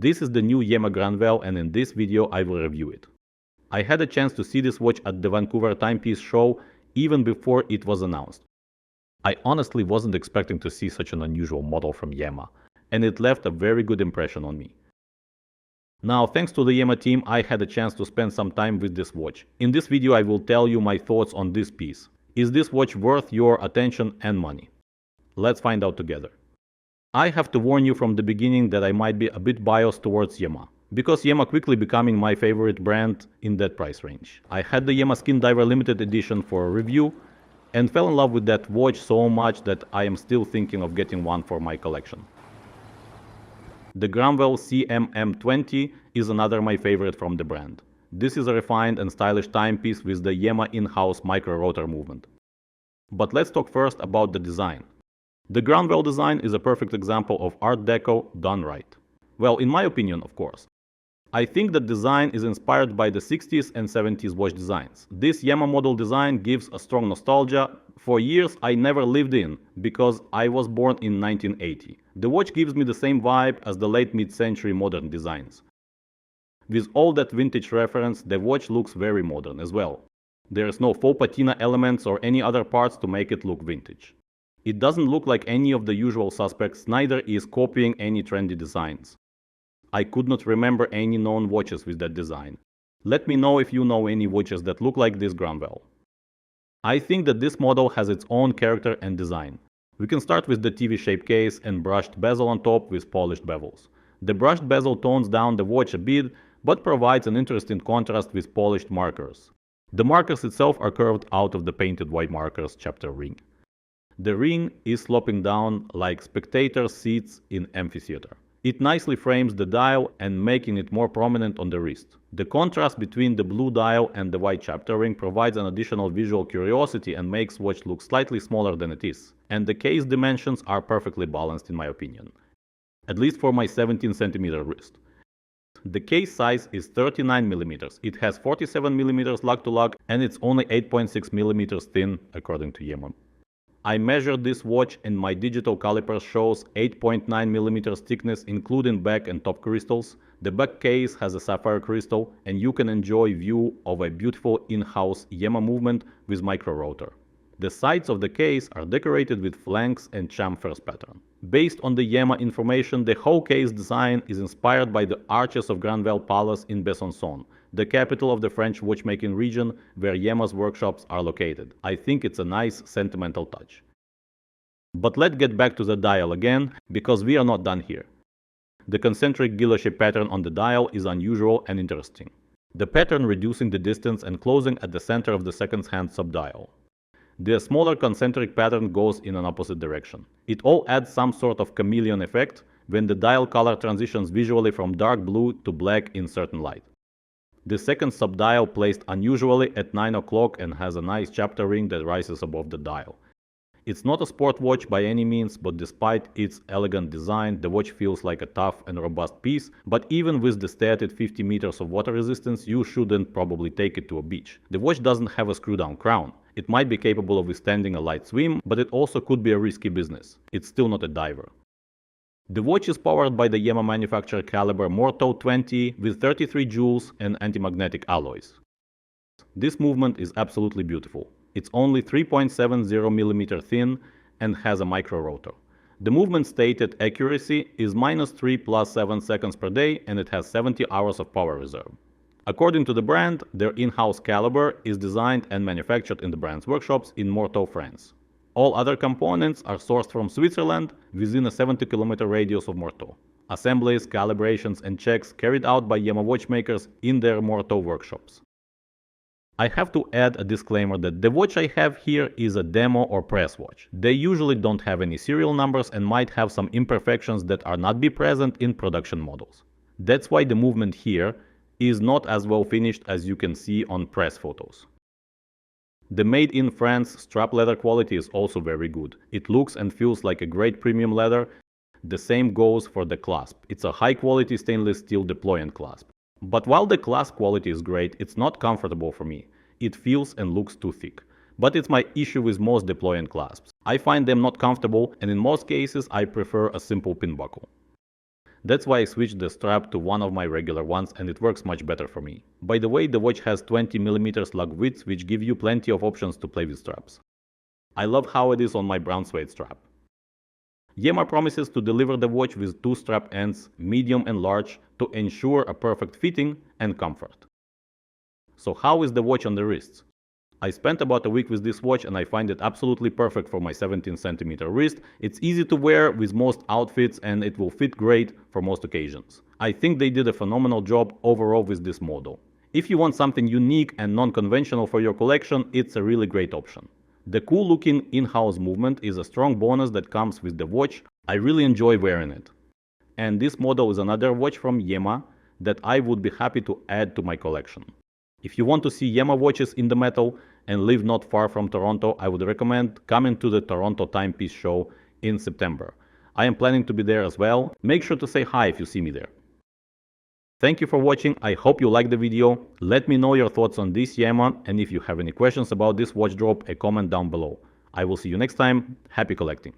This is the new YEMA Granvelle, and in this video I will review it. I had a chance to see this watch at the Vancouver Timepiece show even before it was announced. I honestly wasn't expecting to see such an unusual model from YEMA, and it left a very good impression on me. Now, thanks to the YEMA team, I had a chance to spend some time with this watch. In this video I will tell you my thoughts on this piece. Is this watch worth your attention and money? Let's find out together. I have to warn you from the beginning that I might be a bit biased towards YEMA, because YEMA quickly becoming my favorite brand in that price range. I had the YEMA Skin Diver limited edition for a review and fell in love with that watch so much that I am still thinking of getting one for my collection. The Granvelle CMM.20 is another my favorite from the brand. This is a refined and stylish timepiece with the YEMA in-house micro-rotor movement. But let's talk first about the design. The Granvelle design is a perfect example of Art Deco done right. Well, in my opinion, of course. I think that design is inspired by the 60s and 70s watch designs. This YEMA model design gives a strong nostalgia. For years I never lived in, because I was born in 1980. The watch gives me the same vibe as the late mid-century modern designs. With all that vintage reference, the watch looks very modern as well. There is no faux patina elements or any other parts to make it look vintage. It doesn't look like any of the usual suspects, neither is copying any trendy designs. I could not remember any known watches with that design. Let me know if you know any watches that look like this Granvelle. I think that this model has its own character and design. We can start with the TV-shaped case and brushed bezel on top with polished bevels. The brushed bezel tones down the watch a bit, but provides an interesting contrast with polished markers. The markers itself are curved out of the painted white markers chapter ring. The ring is sloping down like spectator seats in amphitheater. It nicely frames the dial and making it more prominent on the wrist. The contrast between the blue dial and the white chapter ring provides an additional visual curiosity and makes watch look slightly smaller than it is. And the case dimensions are perfectly balanced in my opinion. At least for my 17 cm wrist. The case size is 39 mm. It has 47 mm lug to lug and it's only 8.6 mm thin according to YEMA. I measured this watch and my digital caliper shows 8.9 mm thickness including back and top crystals. The back case has a sapphire crystal and you can enjoy view of a beautiful in-house YEMA movement with micro-rotor. The sides of the case are decorated with flanks and chamfers pattern. Based on the YEMA information, the whole case design is inspired by the arches of Granvelle Palace in Besançon, the capital of the French watchmaking region where YEMA's workshops are located. I think it's a nice sentimental touch. But let's get back to the dial again, because we are not done here. The concentric guilloche pattern on the dial is unusual and interesting. The pattern reducing the distance and closing at the center of the second hand subdial. The smaller concentric pattern goes in an opposite direction. It all adds some sort of chameleon effect when the dial color transitions visually from dark blue to black in certain light. The second subdial placed unusually at 9 o'clock and has a nice chapter ring that rises above the dial. It's not a sport watch by any means, but despite its elegant design, the watch feels like a tough and robust piece, but even with the stated 50 meters of water resistance, you shouldn't probably take it to a beach. The watch doesn't have a screw-down crown. It might be capable of withstanding a light swim, but it also could be a risky business. It's still not a diver. The watch is powered by the YEMA manufacturer caliber Morto 20 with 33 joules and anti-magnetic alloys. This movement is absolutely beautiful. It's only 3.70 mm thin and has a micro-rotor. The movement stated accuracy is -3 + 7 seconds per day and it has 70 hours of power reserve. According to the brand, their in-house caliber is designed and manufactured in the brand's workshops in Morteau, France. All other components are sourced from Switzerland within a 70-kilometer radius of Morteau. Assemblies, calibrations and checks carried out by YEMA watchmakers in their Morteau workshops. I have to add a disclaimer that the watch I have here is a demo or press watch. They usually don't have any serial numbers and might have some imperfections that are not be present in production models. That's why the movement here is not as well finished as you can see on press photos. The made in France strap leather quality is also very good. It looks and feels like a great premium leather. The same goes for the clasp. It's a high quality stainless steel deployant clasp. But while the clasp quality is great, it's not comfortable for me. It feels and looks too thick. But it's my issue with most deployant clasps. I find them not comfortable and in most cases I prefer a simple pin buckle. That's why I switched the strap to one of my regular ones and it works much better for me. By the way, the watch has 20mm lug width, which give you plenty of options to play with straps. I love how it is on my brown suede strap. YEMA promises to deliver the watch with two strap ends, medium and large, to ensure a perfect fitting and comfort. So how is the watch on the wrists? I spent about a week with this watch and I find it absolutely perfect for my 17cm wrist. It's easy to wear with most outfits and it will fit great for most occasions. I think they did a phenomenal job overall with this model. If you want something unique and non-conventional for your collection, it's a really great option. The cool looking in-house movement is a strong bonus that comes with the watch. I really enjoy wearing it. And this model is another watch from YEMA that I would be happy to add to my collection. If you want to see YEMA watches in the metal and live not far from Toronto, I would recommend coming to the Toronto Timepiece Show in September. I am planning to be there as well. Make sure to say hi if you see me there. Thank you for watching. I hope you liked the video. Let me know your thoughts on this YEMA, and if you have any questions about this watch, drop a comment down below. I will see you next time. Happy collecting!